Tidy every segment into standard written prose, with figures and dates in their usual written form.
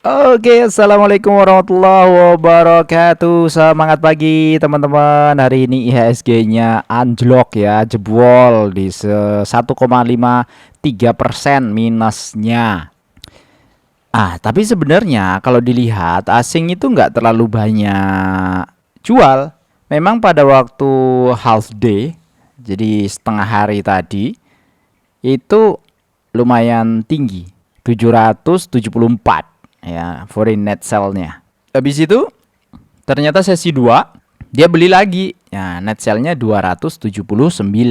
Oke, assalamualaikum warahmatullahi wabarakatuh. Semangat pagi teman-teman. Hari ini IHSG-nya anjlok ya, jebol di 1,53% minusnya. Tapi sebenarnya kalau dilihat asing itu nggak terlalu banyak jual. Memang pada waktu half day, jadi setengah hari tadi itu lumayan tinggi, 774 ya foreign net sell-nya. Habis itu ternyata sesi 2 dia beli lagi. Ya, net sell-nya 279.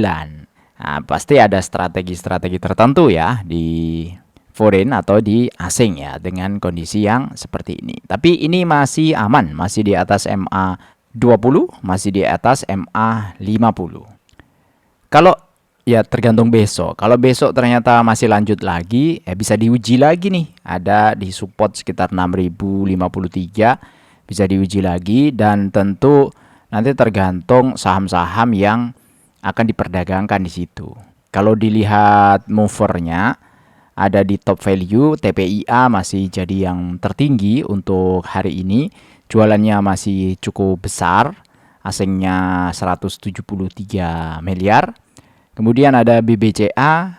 Nah, pasti ada strategi-strategi tertentu ya di foreign atau di asing ya dengan kondisi yang seperti ini. Tapi ini masih aman, masih di atas MA 20, masih di atas MA 50. Kalau ya tergantung besok. Kalau besok ternyata masih lanjut lagi, bisa diuji lagi nih. Ada di support sekitar 6053, bisa diuji lagi dan tentu nanti tergantung saham-saham yang akan diperdagangkan di situ. Kalau dilihat movernya ada di top value, TPIA masih jadi yang tertinggi untuk hari ini. Jualannya masih cukup besar, asingnya 173 miliar. Kemudian ada BBCA,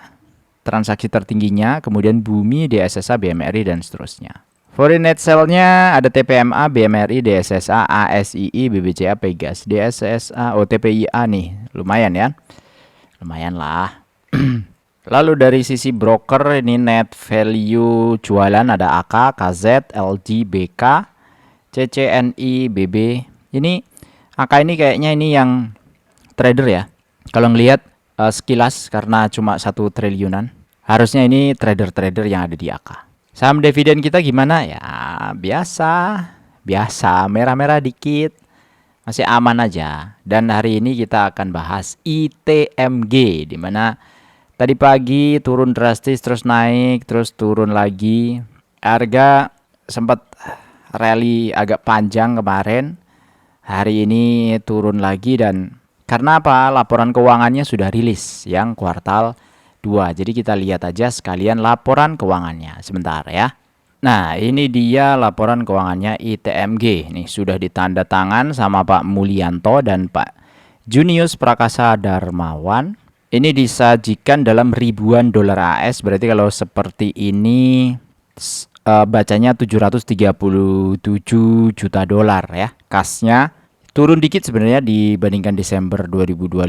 transaksi tertingginya, kemudian Bumi, DSSA, BMRI, dan seterusnya. Foreign net sell-nya ada TPMA, BMRI, DSSA, ASII, BBCA, Pegas, DSSA, OTPIA nih, lumayan ya. Lumayan lah. Lalu dari sisi broker ini net value jualan ada AK, KZ, LG, BK, CCNI, BB. Ini AK ini kayaknya ini yang trader ya. Kalau ngelihat sekilas karena cuma 1 triliunan, harusnya ini trader-trader yang ada di AK. Saham dividen kita gimana ya? Biasa, merah-merah dikit, masih aman aja. Dan hari ini kita akan bahas ITMG, di mana tadi pagi turun drastis, terus naik, terus turun lagi. Harga sempat rally agak panjang kemarin. Hari ini turun lagi dan karena apa? Laporan keuangannya sudah rilis yang kuartal 2. Jadi kita lihat aja sekalian laporan keuangannya sebentar ya. Nah, ini dia laporan keuangannya ITMG. Nih sudah ditanda tangan sama Pak Mulyanto dan Pak Junius Prakasa Darmawan. Ini disajikan dalam ribuan dolar AS. Berarti kalau seperti ini bacanya 737 juta dolar ya. Kasnya turun dikit sebenarnya dibandingkan Desember 2025.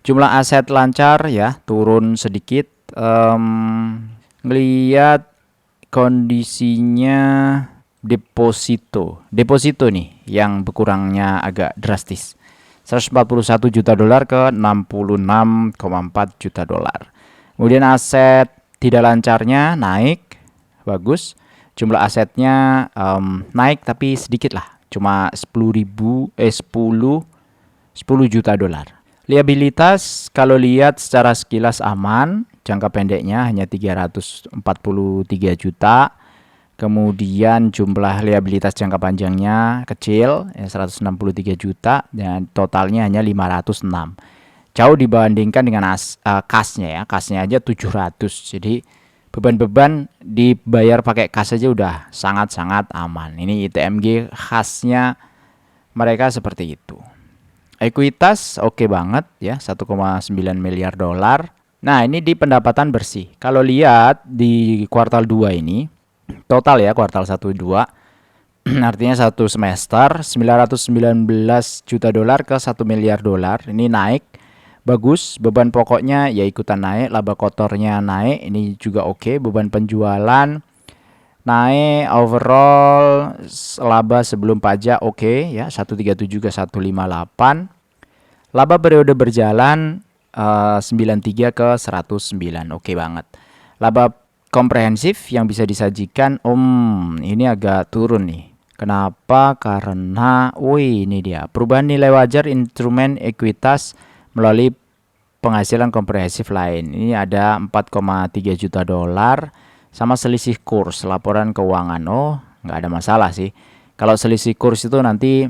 Jumlah aset lancar ya turun sedikit. Ngelihat kondisinya deposito nih yang berkurangnya agak drastis. 141 juta dolar ke 66,4 juta dolar. Kemudian aset tidak lancarnya naik, bagus. Jumlah asetnya naik tapi sedikit lah. Cuma 10 juta dolar. Liabilitas kalau lihat secara sekilas aman, jangka pendeknya hanya 343 juta. Kemudian jumlah liabilitas jangka panjangnya kecil, ya 163 juta dan totalnya hanya 506. Jauh dibandingkan dengan kasnya ya. Kasnya aja 700. Jadi beban-beban dibayar pakai kas aja udah sangat-sangat aman. Ini ITMG khasnya mereka seperti itu. Ekuitas oke banget ya, 1,9 miliar dolar. Nah, ini di pendapatan bersih. Kalau lihat di kuartal 2 ini, total ya kuartal 1 2 artinya satu semester 919 juta dolar ke 1 miliar dolar. Ini naik. Bagus, beban pokoknya ya ikutan naik, laba kotornya naik, ini juga oke. Beban penjualan naik, overall laba sebelum pajak oke ya, 137 ke 158. Laba periode berjalan 93 ke 109, oke banget. Laba komprehensif yang bisa disajikan ini agak turun nih. Kenapa? Karena ini dia perubahan nilai wajar instrumen ekuitas melalui penghasilan komprehensif lain. Ini ada 4,3 juta dolar sama selisih kurs laporan keuangan. Nggak ada masalah sih. Kalau selisih kurs itu nanti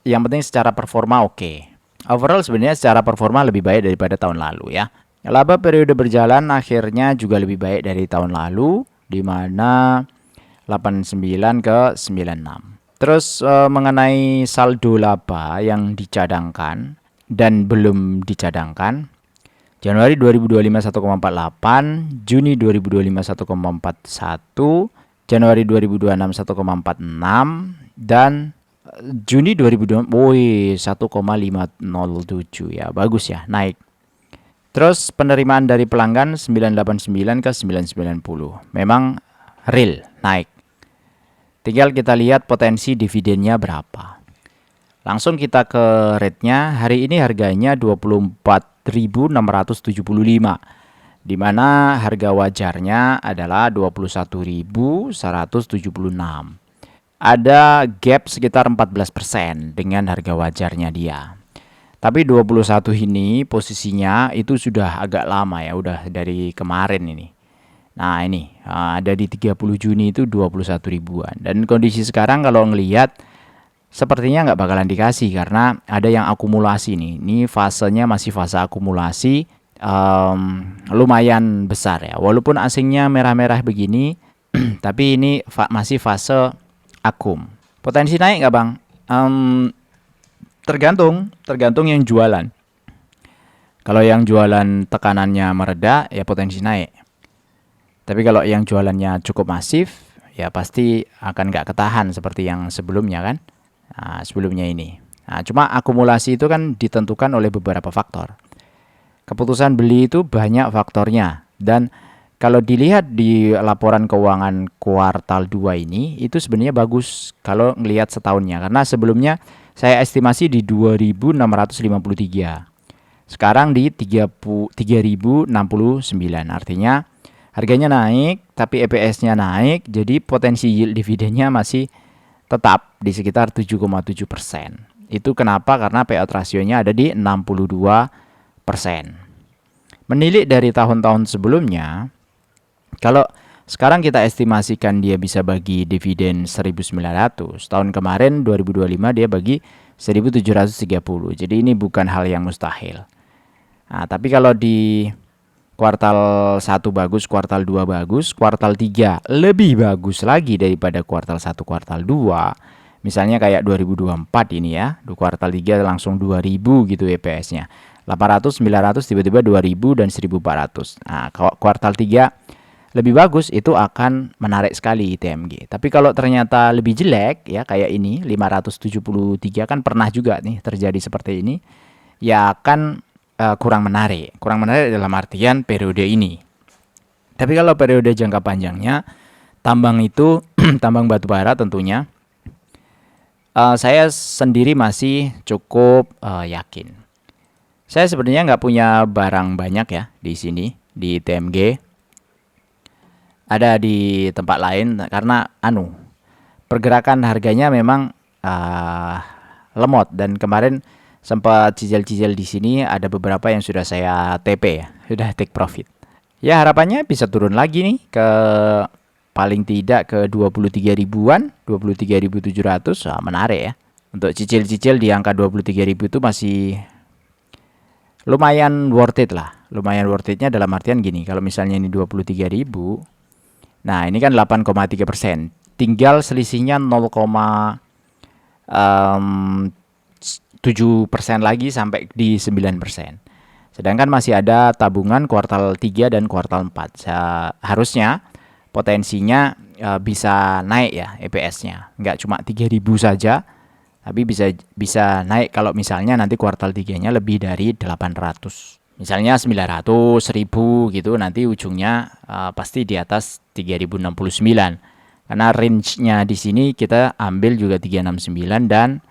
yang penting secara performa oke. Overall sebenarnya secara performa lebih baik daripada tahun lalu ya. Laba periode berjalan akhirnya juga lebih baik dari tahun lalu, di mana 89 ke 96. Terus mengenai saldo laba yang dicadangkan dan belum dicadangkan, Januari 2025 1,48, Juni 2025 1,41, Januari 2026 1,46, dan Juni 2020, woi 1,507 ya, bagus ya, naik. Terus penerimaan dari pelanggan 989 ke 990, memang real naik. Tinggal kita lihat potensi dividennya berapa. Langsung kita ke rate-nya. Hari ini harganya 24.675, di mana harga wajarnya adalah 21.176. Ada gap sekitar 14% dengan harga wajarnya dia. Tapi 21 ini posisinya itu sudah agak lama ya, udah dari kemarin ini. Nah ini ada di 30 Juni itu 21 ribuan. Dan kondisi sekarang kalau ngelihat sepertinya nggak bakalan dikasih karena ada yang akumulasi nih. Ini fasenya masih fase akumulasi, lumayan besar ya. Walaupun asingnya merah-merah begini, tapi ini masih fase akum. Potensi naik nggak bang? Tergantung yang jualan. Kalau yang jualan tekanannya mereda, ya potensi naik. Tapi kalau yang jualannya cukup masif, ya pasti akan nggak ketahan seperti yang sebelumnya kan. Nah, sebelumnya ini. Nah, cuma akumulasi itu kan ditentukan oleh beberapa faktor. Keputusan beli itu banyak faktornya. Dan kalau dilihat di laporan keuangan kuartal 2 ini, itu sebenarnya bagus kalau ngelihat setahunnya. Karena sebelumnya saya estimasi di 2.653. Sekarang di 3.069. Artinya harganya naik, tapi EPS-nya naik. Jadi potensi yield dividennya masih tetap di sekitar 7,7%. Itu kenapa? Karena payout rasionya ada di 62%. Menilik dari tahun-tahun sebelumnya, kalau sekarang kita estimasikan dia bisa bagi dividen 1.900. Tahun kemarin 2025 dia bagi 1.730. Jadi ini bukan hal yang mustahil. Nah, tapi kalau di kuartal 1 bagus, kuartal 2 bagus, kuartal 3 lebih bagus lagi daripada kuartal 1, kuartal 2. Misalnya kayak 2024 ini ya, di kuartal 3 langsung 2000 gitu EPS-nya. 800, 900, tiba-tiba 2000 dan 1400. Nah, kuartal 3 lebih bagus, itu akan menarik sekali ITMG. Tapi kalau ternyata lebih jelek ya kayak ini 573 kan pernah juga nih terjadi seperti ini, ya akan kurang menarik dalam artian periode ini. Tapi kalau periode jangka panjangnya, tambang itu tambang batu bara tentunya, saya sendiri masih cukup yakin. Saya sebenarnya nggak punya barang banyak ya di sini di TMG, ada di tempat lain karena pergerakan harganya memang lemot, dan kemarin sempat cicil-cicil di sini, ada beberapa yang sudah saya TP ya, sudah take profit. Ya harapannya bisa turun lagi nih ke paling tidak ke 23 ribuan, 23.700, menarik ya. Untuk cicil-cicil di angka 23.000 itu masih lumayan worth it lah. Lumayan worth it-nya dalam artian gini, kalau misalnya ini 23.000, nah ini kan 8,3%. Tinggal selisihnya 0,7% lagi sampai di 9%. Sedangkan masih ada tabungan kuartal 3 dan kuartal 4. Harusnya potensinya bisa naik ya EPS-nya. Nggak cuma 3.000 saja, tapi bisa naik kalau misalnya nanti kuartal 3-nya lebih dari 800. Misalnya 900, 1000 gitu, nanti ujungnya pasti di atas 3069. Karena range-nya di sini kita ambil juga 369 dan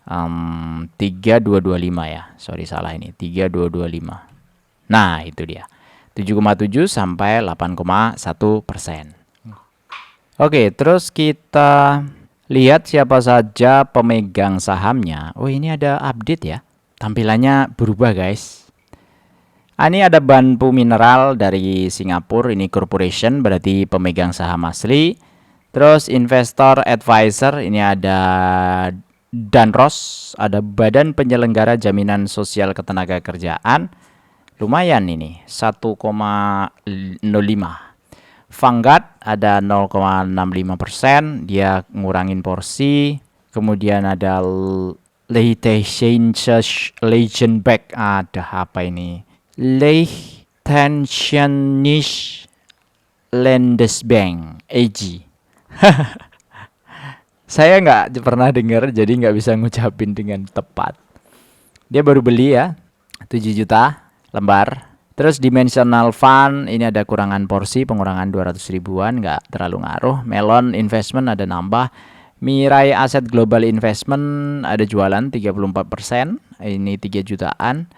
3225 ya. Sorry salah ini, 3225. Nah, itu dia. 7,7 sampai 8,1%. Oke, terus kita lihat siapa saja pemegang sahamnya. Oh, ini ada update ya. Tampilannya berubah, guys. Ini ada Banpu Mineral dari Singapura, ini corporation, berarti pemegang saham asli. Terus investor advisor, ini ada Danros, ada Badan Penyelenggara Jaminan Sosial Ketenagakerjaan. Lumayan ini 1,05. Vanguard ada 0,65%, dia ngurangin porsi. Kemudian ada Liechtenstein's ada apa ini? Liechtenstein's Landesbank AG. Saya nggak pernah dengar, jadi nggak bisa ngucapin dengan tepat. Dia baru beli ya, 7 juta lembar. Terus Dimensional Fund ini ada kurangan porsi, pengurangan 200 ribuan, nggak terlalu ngaruh. Melon Investment ada nambah. Mirai Asset Global Investment ada jualan 34%, ini 3 jutaan.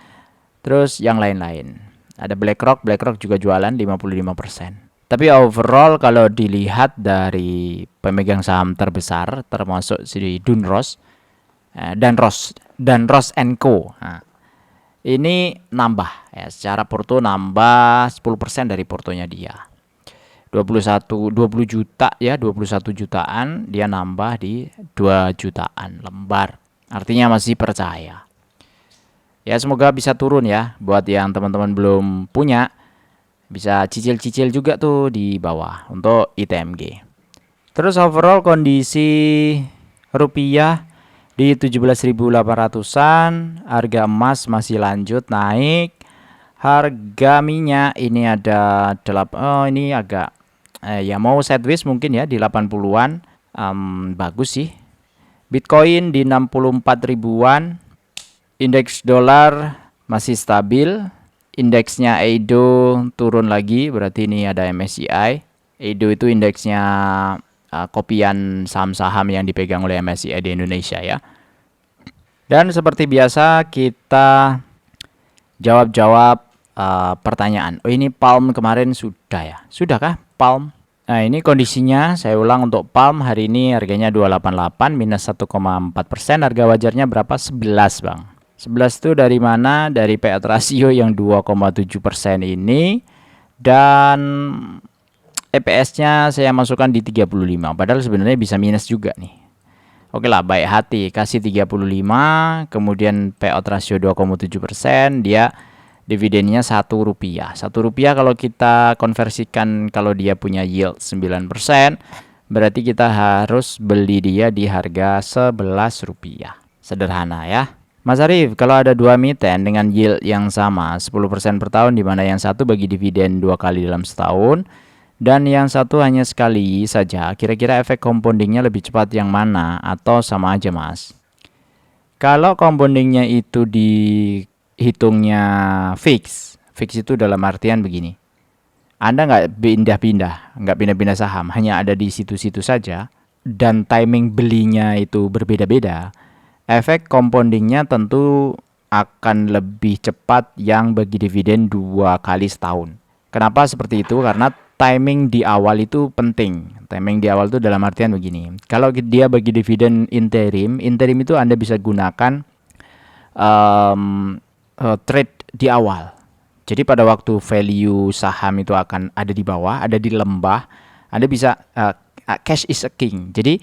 Terus yang lain-lain. Ada BlackRock juga jualan 55%. Tapi overall kalau dilihat dari pemegang saham terbesar termasuk si Dunros dan Ross and Co. Nah, ini nambah ya, secara porto nambah 10% dari portonya dia. 20 juta ya, 21 jutaan, dia nambah di 2 jutaan lembar. Artinya masih percaya. Ya semoga bisa turun ya, buat yang teman-teman belum punya bisa cicil-cicil juga tuh di bawah untuk ITMG. Terus overall kondisi rupiah di 17.800-an, harga emas masih lanjut naik. Harga minyak ini ada ini agak ya mau sideways mungkin ya di 80-an. Bagus sih. Bitcoin di 64 ribuan. Indeks dolar masih stabil. Indeksnya EIDO turun lagi, berarti ini ada MSCI. EIDO itu indeksnya kopian saham-saham yang dipegang oleh MSCI di Indonesia ya. Dan seperti biasa kita jawab-jawab pertanyaan. Oh ini Palm kemarin sudah ya? Sudahkah Palm? Nah ini kondisinya, saya ulang untuk Palm hari ini harganya 288 minus 1,4%. Harga wajarnya berapa? 11 bang. 11 itu dari mana? Dari payout ratio yang 2,7% ini. Dan EPS-nya saya masukkan di 35. Padahal sebenarnya bisa minus juga nih. Oke lah, baik hati. Kasih 35. Kemudian payout ratio 2,7%. Dia dividennya Rp1. Rp1 kalau kita konversikan, kalau dia punya yield 9%. Berarti kita harus beli dia di harga Rp11. Sederhana ya. Mas Arief, kalau ada dua emiten dengan yield yang sama 10% per tahun, di mana yang satu bagi dividen 2 kali dalam setahun dan yang satu hanya sekali saja, kira-kira efek compoundingnya lebih cepat yang mana atau sama aja mas? Kalau compoundingnya itu dihitungnya fix itu dalam artian begini, Anda nggak pindah-pindah saham, hanya ada di situ-situ saja dan timing belinya itu berbeda-beda. Efek compoundingnya tentu akan lebih cepat yang bagi dividen 2 kali setahun. Kenapa seperti itu? Karena timing di awal itu penting. Timing di awal itu dalam artian begini. Kalau dia bagi dividen interim itu Anda bisa gunakan trade di awal. Jadi pada waktu value saham itu akan ada di bawah, ada di lembah, Anda bisa cash is a king. Jadi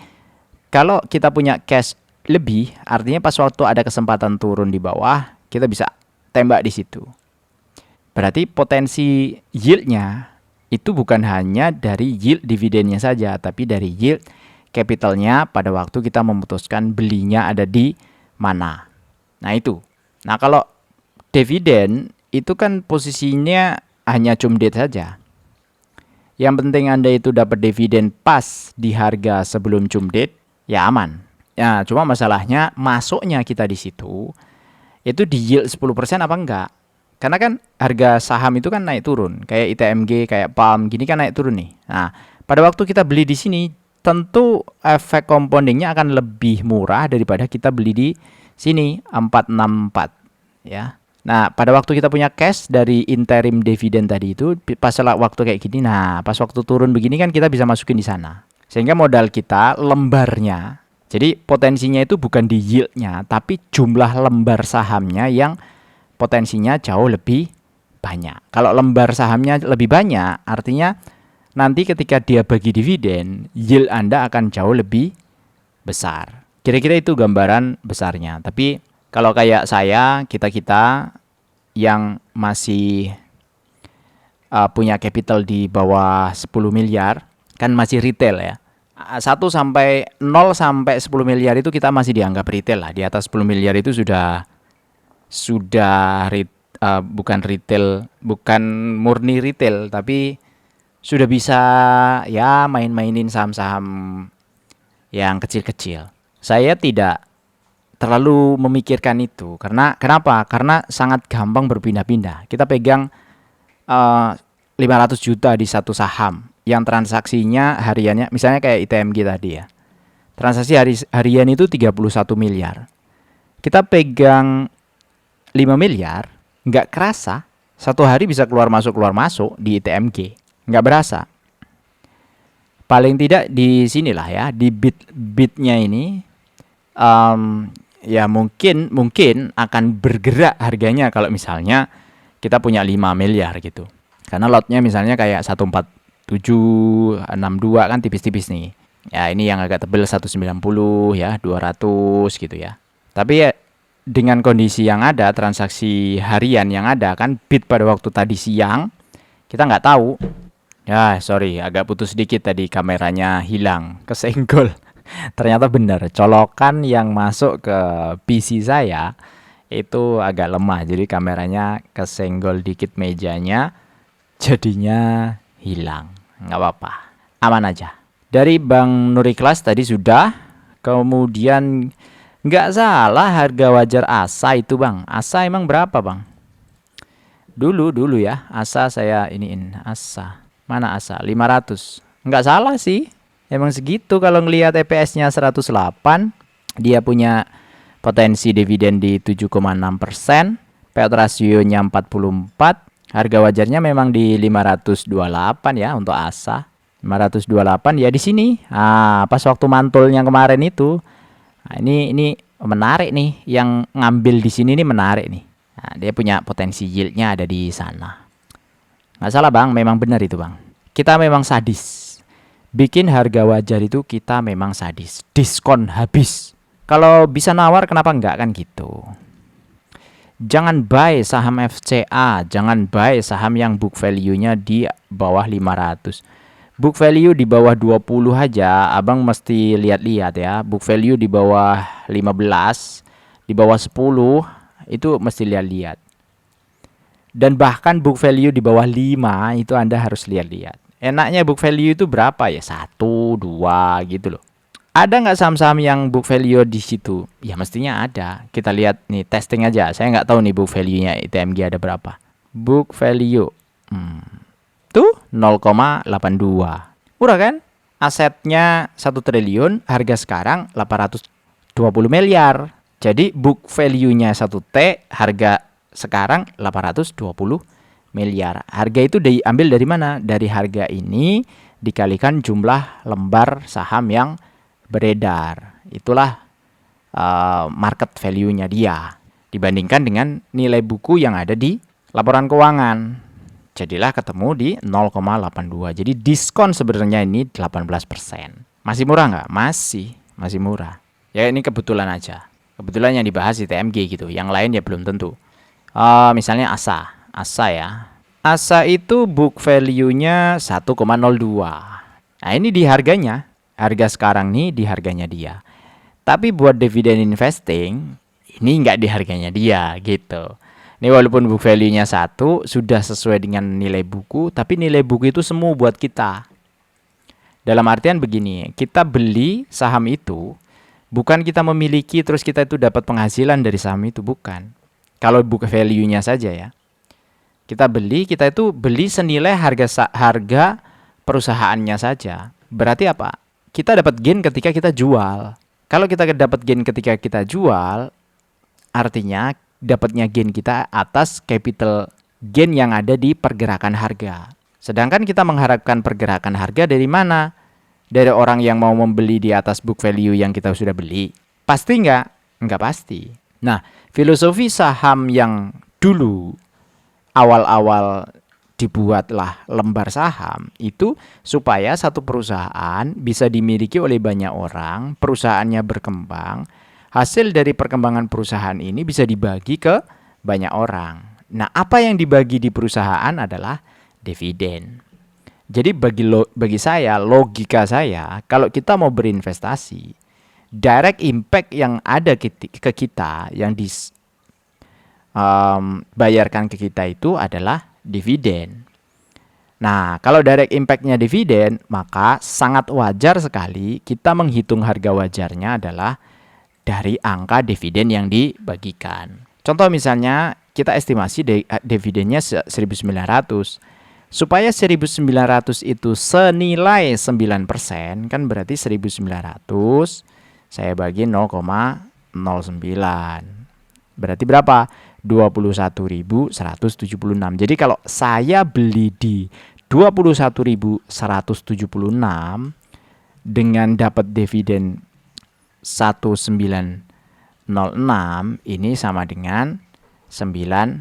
kalau kita punya cash lebih, artinya pas waktu ada kesempatan turun di bawah, kita bisa tembak di situ. Berarti potensi yieldnya itu bukan hanya dari yield dividennya saja, tapi dari yield capitalnya pada waktu kita memutuskan belinya ada di mana. Nah itu. Nah kalau dividen itu kan posisinya hanya cumdet saja. Yang penting Anda itu dapat dividen pas di harga sebelum cumdet, ya aman. Ya, cuma masalahnya masuknya kita di situ itu di yield 10% apa enggak? Karena kan harga saham itu kan naik turun, kayak ITMG, kayak Palm gini kan naik turun nih. Nah, pada waktu kita beli di sini tentu efek compoundingnya akan lebih murah daripada kita beli di sini 464 ya. Nah, pada waktu kita punya cash dari interim dividend tadi itu pas waktu kayak gini, nah pas waktu turun begini kan kita bisa masukin di sana. Sehingga modal kita lembarnya, jadi potensinya itu bukan di yieldnya, tapi jumlah lembar sahamnya yang potensinya jauh lebih banyak. Kalau lembar sahamnya lebih banyak, artinya nanti ketika dia bagi dividen, yield Anda akan jauh lebih besar. Kira-kira itu gambaran besarnya. Tapi kalau kayak saya, kita yang masih punya capital di bawah 10 miliar, kan masih retail ya. 1 sampai 0 sampai 10 miliar itu kita masih dianggap retail lah. Di atas 10 miliar itu sudah bukan retail, bukan murni retail, tapi sudah bisa ya main-mainin saham-saham yang kecil-kecil. Saya tidak terlalu memikirkan itu karena kenapa? Karena sangat gampang berpindah-pindah. Kita pegang 500 juta di satu saham yang transaksinya hariannya misalnya kayak ITMG tadi ya. Transaksi harian itu 31 miliar. Kita pegang 5 miliar, nggak kerasa. Satu hari bisa keluar masuk di ITMG. Nggak berasa. Paling tidak di sinilah ya, di bit-bitnya ini ya mungkin akan bergerak harganya kalau misalnya kita punya 5 miliar gitu. Karena lotnya misalnya kayak 14762 kan tipis-tipis nih. Ya ini yang agak tebel 190 ya, 200 gitu ya. Tapi ya dengan kondisi yang ada, transaksi harian yang ada kan bid pada waktu tadi siang, kita nggak tahu. Ya sorry, agak putus sedikit tadi kameranya hilang, kesenggol. Ternyata benar, colokan yang masuk ke PC saya itu agak lemah. Jadi kameranya kesenggol dikit mejanya, jadinya hilang. Nggak apa-apa, aman aja. Dari Bang Nuriklas tadi sudah. Kemudian nggak salah harga wajar ASA itu Bang. ASA emang berapa Bang? Dulu ya, ASA saya iniin. ASA, mana ASA? 500. Nggak salah sih, emang segitu. Kalau ngelihat EPS-nya 108, dia punya potensi dividen di 7,6%, payout rasionya 44. Harga wajarnya memang di 528 ya untuk ASA. 528 ya di sini. Pas waktu mantulnya kemarin itu. Nah, ini menarik nih, yang ngambil di sini nih menarik nih. Nah, dia punya potensi yieldnya ada di sana. Nggak salah Bang, memang benar itu Bang. Kita memang sadis. Bikin harga wajar itu kita memang sadis. Diskon habis. Kalau bisa nawar kenapa enggak kan gitu. Jangan buy saham FCA, jangan buy saham yang book value-nya di bawah 500. Book value di bawah 20 aja, abang mesti lihat-lihat ya. Book value di bawah 15, di bawah 10, itu mesti lihat-lihat. Dan bahkan book value di bawah 5, itu Anda harus lihat-lihat. Enaknya book value itu berapa ya? 1, 2 gitu loh. Ada nggak saham-saham yang book value di situ? Ya mestinya ada. Kita lihat nih, testing aja. Saya nggak tahu nih book value-nya ITMG ada berapa. Book value. Tuh 0,82. Murah kan? Asetnya 1 triliun, harga sekarang 820 miliar. Jadi book value-nya 1T, harga sekarang 820 miliar. Harga itu diambil dari mana? Dari harga ini dikalikan jumlah lembar saham yang beredar. Itulah market value-nya dia dibandingkan dengan nilai buku yang ada di laporan keuangan. Jadilah ketemu di 0,82. Jadi diskon sebenarnya ini 18%. Masih murah nggak? Masih murah. Ya ini kebetulan aja. Kebetulan yang dibahas di TMG gitu. Yang lain ya belum tentu. Misalnya ASA ya. ASA itu book value-nya 1,02. Nah ini di harganya. Harga sekarang nih di harganya dia. Tapi buat dividen investing, ini nggak di harganya dia gitu. Ini walaupun book value-nya 1, sudah sesuai dengan nilai buku, tapi nilai buku itu semu buat kita. Dalam artian begini, kita beli saham itu, bukan kita memiliki terus kita itu dapat penghasilan dari saham itu, bukan. Kalau book value-nya saja ya. Kita itu beli senilai harga perusahaannya saja. Berarti apa? Kita dapat gain ketika kita jual. Kalau kita dapat gain ketika kita jual, artinya dapatnya gain kita atas capital gain yang ada di pergerakan harga. Sedangkan kita mengharapkan pergerakan harga dari mana? Dari orang yang mau membeli di atas book value yang kita sudah beli. Pasti nggak? Nggak pasti. Nah, filosofi saham yang dulu awal-awal dibuatlah lembar saham itu supaya satu perusahaan bisa dimiliki oleh banyak orang, perusahaannya berkembang, hasil dari perkembangan perusahaan ini bisa dibagi ke banyak orang. Nah, apa yang dibagi di perusahaan adalah dividen. Jadi bagi saya, logika saya, kalau kita mau berinvestasi, direct impact yang ada ke kita, yang bayarkan ke kita itu adalah dividen. Nah, kalau direct impact-nya dividen, maka sangat wajar sekali kita menghitung harga wajarnya adalah dari angka dividen yang dibagikan. Contoh misalnya, kita estimasi dividennya 1.900. Supaya 1.900 itu senilai 9%, kan berarti 1.900 saya bagi 0,09. Berarti berapa? 21.176. Jadi kalau saya beli di 21.176 dengan dapat dividen 1906, ini sama dengan 9%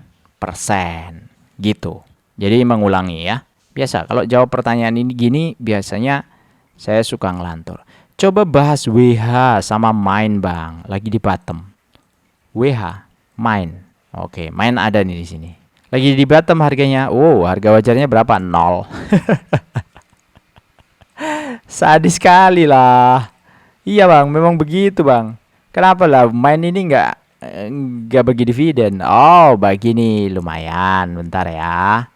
gitu. Jadi mengulangi ya. Biasa kalau jawab pertanyaan ini gini, biasanya saya suka ngelantur. Coba bahas WH sama main, Bang. Lagi di bottom. WH, main. Oke, main ada nih di sini. Lagi di bottom harganya. Oh, harga wajarnya berapa? 0. Sadis sekali lah. Iya, Bang, memang begitu, Bang. Kenapa lah main ini nggak bagi dividen? Oh, bagi nih lumayan. Bentar ya.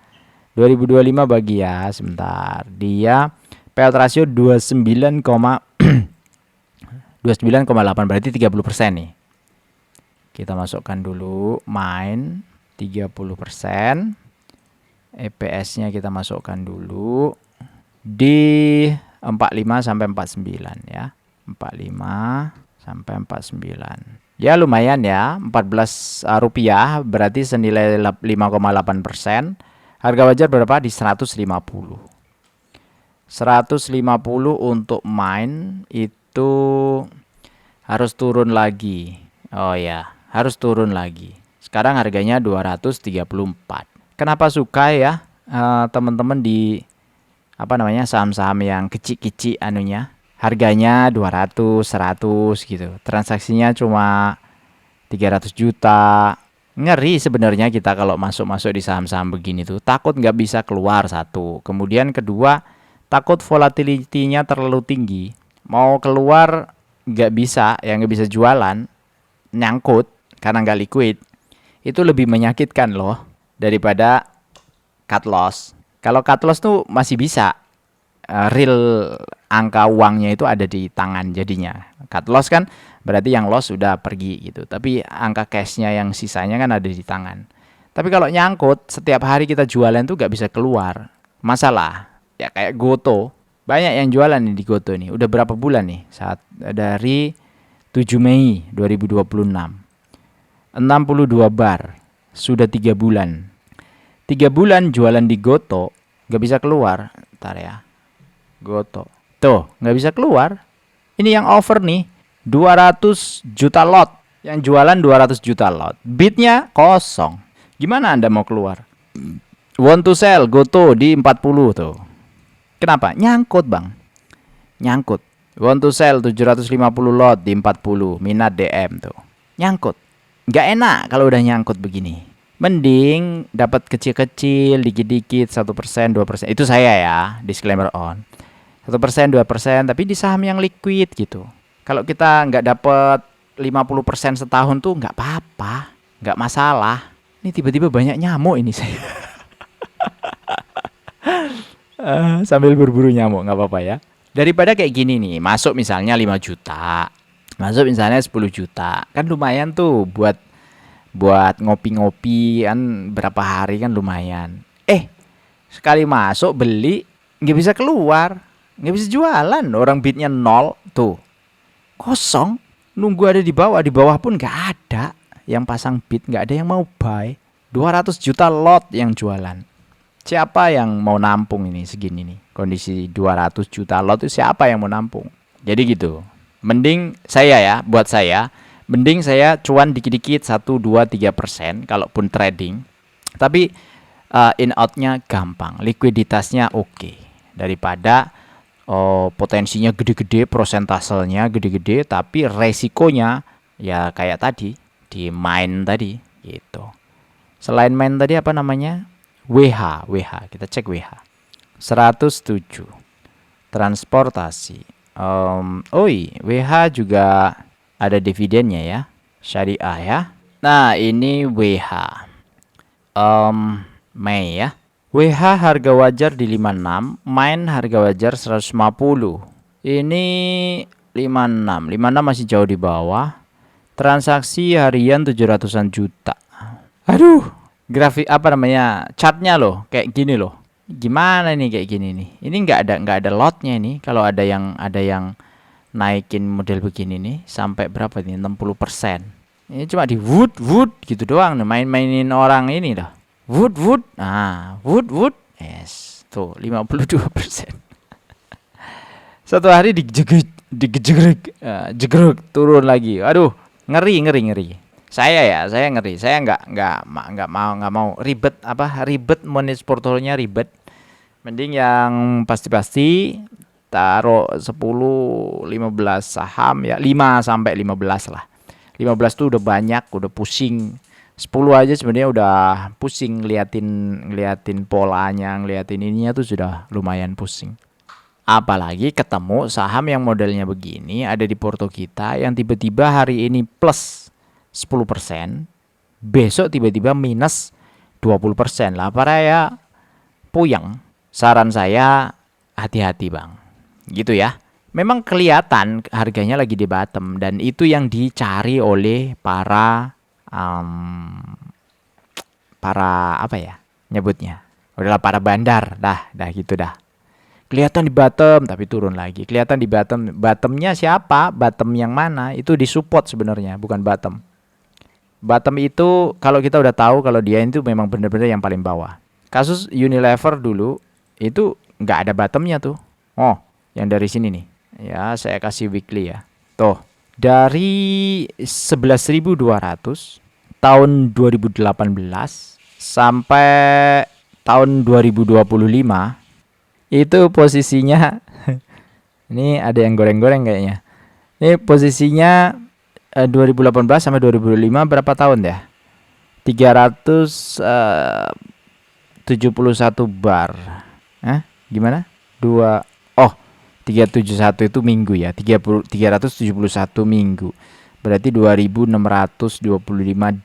2025 bagi ya, sebentar. Dia payout ratio 29,8, berarti 30% nih. Kita masukkan dulu main 30%. EPS-nya kita masukkan dulu di 45 sampai 49 ya. 45 sampai 49. Ya lumayan ya, 14 rupiah berarti senilai 5,8%. Harga wajar berapa? Di 150. 150 untuk main itu harus turun lagi. Oh ya, harus turun lagi. Sekarang harganya 234. Kenapa suka ya teman-teman di saham-saham yang kecil-kecil anunya? Harganya 200, 100 gitu. Transaksinya cuma 300 juta. Ngeri sebenarnya kita kalau masuk-masuk di saham-saham begini tuh. Takut nggak bisa keluar satu. Kemudian kedua, takut volatility-nya terlalu tinggi. Mau keluar nggak bisa, nggak bisa jualan, nyangkut karena nggak liquid. Itu lebih menyakitkan loh daripada cut loss. Kalau cut loss tuh masih bisa, real angka uangnya itu ada di tangan jadinya. Cut loss kan berarti yang loss sudah pergi gitu. Tapi angka cashnya yang sisanya kan ada di tangan. Tapi kalau nyangkut, setiap hari kita jualan tuh nggak bisa keluar. Masalah. Ya kayak Goto. Banyak yang jualan nih di Goto nih. Udah berapa bulan nih? Dari 7 Mei 2026. 62 bar. Sudah 3 bulan. 3 bulan jualan di Goto. Nggak bisa keluar. Ntar ya. Goto. Tuh, nggak bisa keluar. Ini yang over nih. 200 juta lot. Yang jualan 200 juta lot. Bidnya kosong. Gimana Anda mau keluar? Want to sell Goto di 40 tuh. Kenapa? Nyangkut, Bang. Nyangkut. Want to sell 750 lot di 40. Minat DM tuh. Nyangkut. Nggak enak kalau udah nyangkut begini. Mending dapat kecil-kecil, dikit-dikit, 1%, 2%. Itu saya ya, disclaimer on. 1%, 2%, tapi di saham yang liquid gitu. Kalau kita nggak dapat 50% setahun tuh nggak apa-apa, nggak masalah. Ini tiba-tiba banyak nyamuk ini saya. Sambil berburu nyamuk, nggak apa-apa ya. Daripada kayak gini nih, masuk misalnya 5 juta, masuk misalnya 10 juta, kan lumayan tuh buat ngopi-ngopi kan berapa hari kan lumayan. Sekali masuk beli nggak bisa keluar, nggak bisa jualan, orang bidnya 0 tuh, kosong, nunggu ada di bawah pun nggak ada yang pasang bid, nggak ada yang mau buy. 200 juta lot yang jualan. Siapa yang mau nampung ini segini nih? Kondisi 200 juta lot itu siapa yang mau nampung? Jadi gitu. Mending saya mending saya cuan dikit-dikit 1, 2, 3% kalaupun trading. Tapi in out-nya gampang, likuiditasnya oke. Daripada potensinya gede-gede, prosentasenya gede-gede, tapi resikonya ya kayak tadi di main tadi gitu. Selain main tadi apa namanya? WH. Kita cek WH. 107. Transportasi. WH juga ada dividennya ya. Syariah ya. Nah, ini WH. Mei ya. WH harga wajar di 56, main harga wajar 150. Ini 56. 56 masih jauh di bawah. Transaksi harian 700-an juta. Aduh, grafik apa namanya? Chartnya loh, kayak gini loh. Gimana nih kayak gini nih? Ini nggak ada lotnya ini. Kalau ada yang naikin model begini nih sampai berapa nih? 60%. Ini cuma di wood gitu doang nih, main-mainin orang ini dah. Wood. Nah, wood. Yes, tuh 52%. Satu hari digejegrek, turun lagi. Aduh, ngeri. Saya ngeri. Saya nggak mau ribet manage portfolionya ribet. Mending yang pasti taruh 10 15 saham ya, 5 sampai 15 lah. 15 tuh udah banyak, udah pusing. 10 aja sebenarnya udah pusing ngeliatin polanya, ngeliatin ininya tuh sudah lumayan pusing. Apalagi ketemu saham yang modelnya begini ada di porto kita yang tiba-tiba hari ini plus 10%, besok tiba-tiba minus 20% lah. Para ya puyeng. Saran saya hati-hati bang, gitu ya. Memang kelihatan harganya lagi di bottom dan itu yang dicari oleh para apa ya nyebutnya, udahlah para bandar dah gitu dah. Kelihatan di bottom tapi turun lagi. Kelihatan di bottomnya siapa? Bottom yang mana? Itu di support sebenarnya, bukan bottom. Bottom itu kalau kita udah tahu kalau dia itu memang benar-benar yang paling bawah. Kasus Unilever dulu itu nggak ada bottomnya tuh. Oh, yang dari sini nih. Ya, saya kasih weekly ya. Tuh, dari 11.200 tahun 2018 sampai tahun 2025 itu posisinya ini ada yang goreng-goreng kayaknya. Ini posisinya 2018 sampai 2025 berapa tahun ya? 371 bar. Gimana? 371 itu minggu ya. 371 minggu. Berarti 2625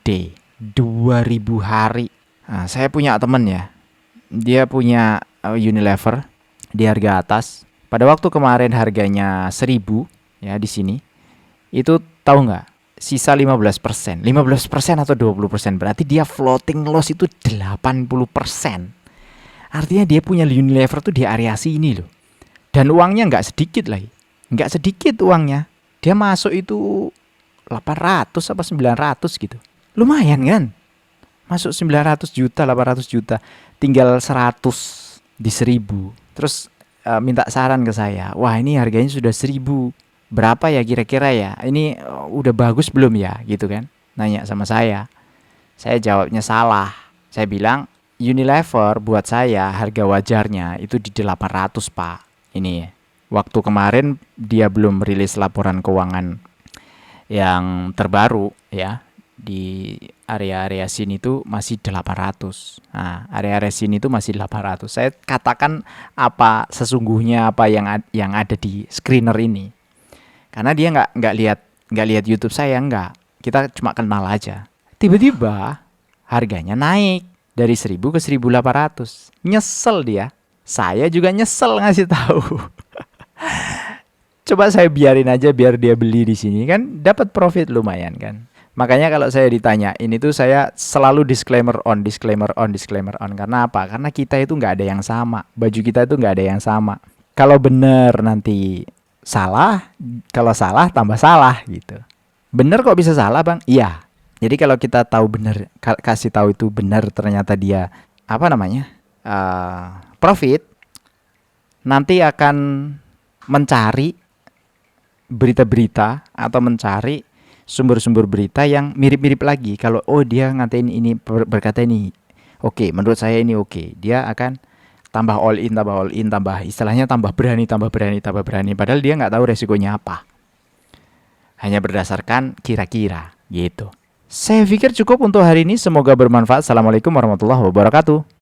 day. 2000 hari. Nah, saya punya temen ya. Dia punya Unilever di harga atas. Pada waktu kemarin harganya 1000 ya di sini. Itu tahu nggak? Sisa 15%. 15% atau 20%. Berarti dia floating loss itu 80%. Artinya dia punya Unilever tuh di area sini loh. Dan uangnya nggak sedikit lagi. Nggak sedikit uangnya. Dia masuk itu 800 apa 900 gitu. Lumayan kan? Masuk 900 juta, 800 juta. Tinggal 100 di 1000. Terus minta saran ke saya. Wah, ini harganya sudah 1000. Berapa ya kira-kira ya? Ini udah bagus belum ya? Gitu kan? Nanya sama saya. Saya jawabnya salah. Saya bilang Unilever buat saya harga wajarnya itu di 800 pak. Ini waktu kemarin dia belum rilis laporan keuangan yang terbaru ya. Di area-area sini tuh masih 800. Nah, area-area sini tuh masih 800. Saya katakan apa sesungguhnya apa yang ada di screener ini. Karena dia nggak lihat YouTube saya, nggak. Kita cuma kenal aja. Tiba-tiba harganya naik dari 1000 ke 1800. Nyesel dia. Saya juga nyesel ngasih tahu. Coba saya biarin aja biar dia beli di sini kan dapat profit lumayan kan. Makanya kalau saya ditanya ini tuh saya selalu disclaimer on. Karena apa? Karena kita itu nggak ada yang sama. Baju kita itu nggak ada yang sama. Kalau bener nanti salah, kalau salah tambah salah gitu. Bener kok bisa salah bang? Iya. Jadi kalau kita tahu bener, kasih tahu itu bener ternyata dia apa namanya profit, nanti akan mencari berita-berita atau mencari sumber-sumber berita yang mirip-mirip lagi. Kalau dia ngatain ini berkata ini oke, menurut saya ini oke, dia akan tambah all in, tambah istilahnya tambah berani. Padahal dia nggak tahu resikonya apa. Hanya berdasarkan kira-kira gitu. Saya pikir cukup untuk hari ini. Semoga bermanfaat. Assalamualaikum warahmatullahi wabarakatuh.